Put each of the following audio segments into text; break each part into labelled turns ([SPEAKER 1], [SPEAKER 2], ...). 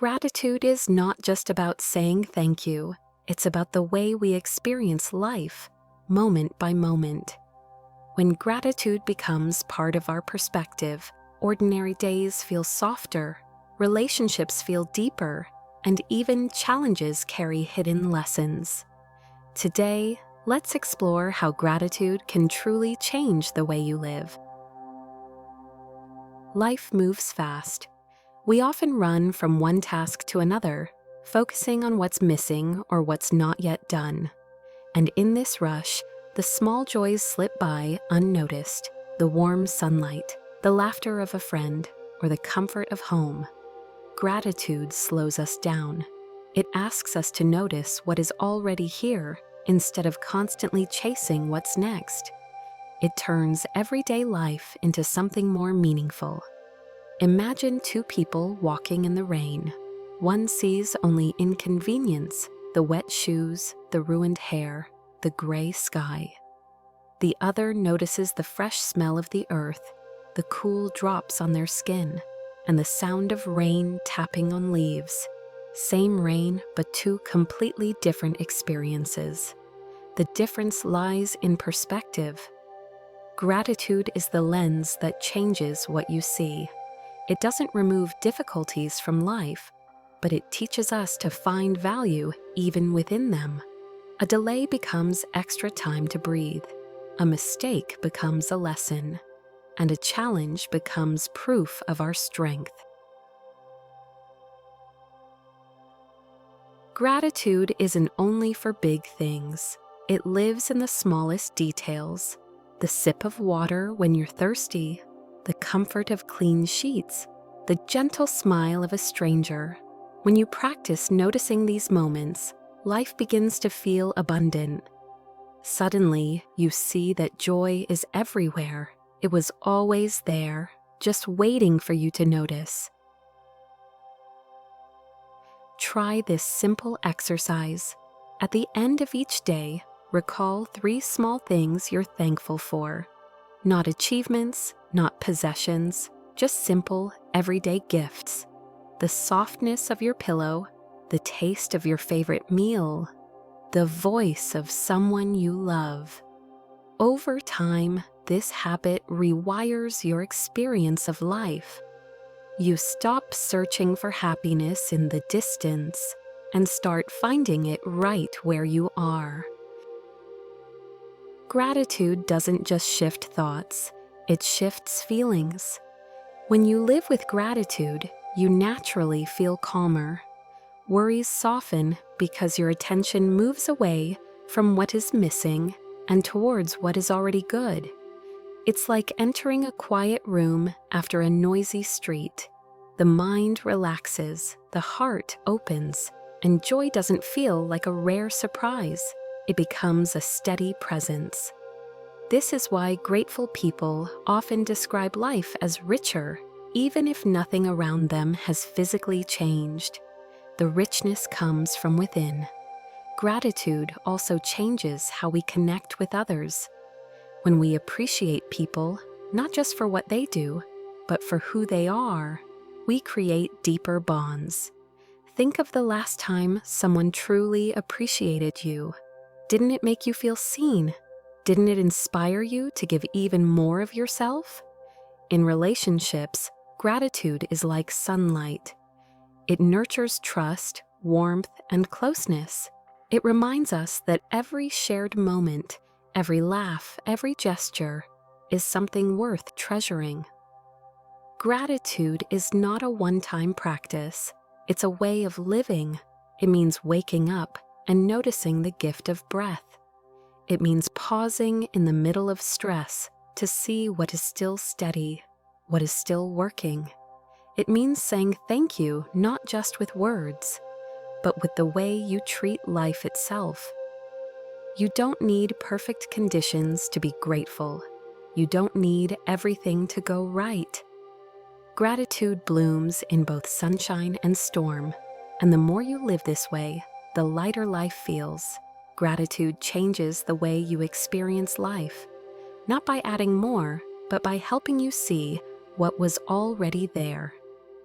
[SPEAKER 1] Gratitude is not just about saying thank you, it's about the way we experience life, moment by moment. When gratitude becomes part of our perspective, ordinary days feel softer, relationships feel deeper, and even challenges carry hidden lessons. Today, let's explore how gratitude can truly change the way you live. Life moves fast. We often run from one task to another, focusing on what's missing or what's not yet done. And in this rush, the small joys slip by unnoticed: the warm sunlight, the laughter of a friend, or the comfort of home. Gratitude slows us down. It asks us to notice what is already here instead of constantly chasing what's next. It turns everyday life into something more meaningful. Imagine two people walking in the rain. One sees only inconvenience: the wet shoes, the ruined hair, the gray sky. The other notices the fresh smell of the earth, the cool drops on their skin, and the sound of rain tapping on leaves. Same rain, but two completely different experiences. The difference lies in perspective. Gratitude is the lens that changes what you see. It doesn't remove difficulties from life, but it teaches us to find value even within them. A delay becomes extra time to breathe. A mistake becomes a lesson, and a challenge becomes proof of our strength. Gratitude isn't only for big things. It lives in the smallest details: the sip of water when you're thirsty, the comfort of clean sheets, the gentle smile of a stranger. When you practice noticing these moments, life begins to feel abundant. Suddenly, you see that joy is everywhere. It was always there, just waiting for you to notice. Try this simple exercise. At the end of each day, recall 3 small things you're thankful for. Not achievements, not possessions, just simple, everyday gifts. The softness of your pillow, the taste of your favorite meal, the voice of someone you love. Over time, this habit rewires your experience of life. You stop searching for happiness in the distance and start finding it right where you are. Gratitude doesn't just shift thoughts, it shifts feelings. When you live with gratitude, you naturally feel calmer. Worries soften because your attention moves away from what is missing and towards what is already good. It's like entering a quiet room after a noisy street. The mind relaxes, the heart opens, and joy doesn't feel like a rare surprise. It becomes a steady presence. This is why grateful people often describe life as richer, even if nothing around them has physically changed. The richness comes from within. Gratitude also changes how we connect with others. When we appreciate people, not just for what they do, but for who they are, we create deeper bonds. Think of the last time someone truly appreciated you. Didn't it make you feel seen? Didn't it inspire you to give even more of yourself? In relationships, gratitude is like sunlight. It nurtures trust, warmth, and closeness. It reminds us that every shared moment, every laugh, every gesture is something worth treasuring. Gratitude is not a one-time practice. It's a way of living. It means waking up and noticing the gift of breath. It means pausing in the middle of stress to see what is still steady, what is still working. It means saying thank you not just with words, but with the way you treat life itself. You don't need perfect conditions to be grateful. You don't need everything to go right. Gratitude blooms in both sunshine and storm, and the more you live this way, the lighter life feels. Gratitude changes the way you experience life, not by adding more, but by helping you see what was already there.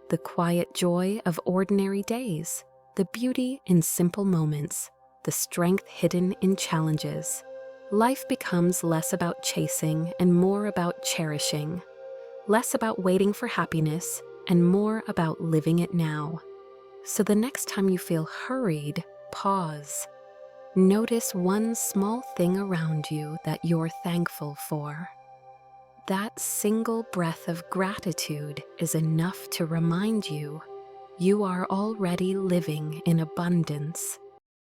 [SPEAKER 1] the quiet joy of ordinary days, the beauty in simple moments, the strength hidden in challenges. Life becomes less about chasing and more about cherishing, less about waiting for happiness and more about living it now. So the next time you feel hurried, pause. Notice one small thing around you that you're thankful for. That single breath of gratitude is enough to remind you you are already living in abundance.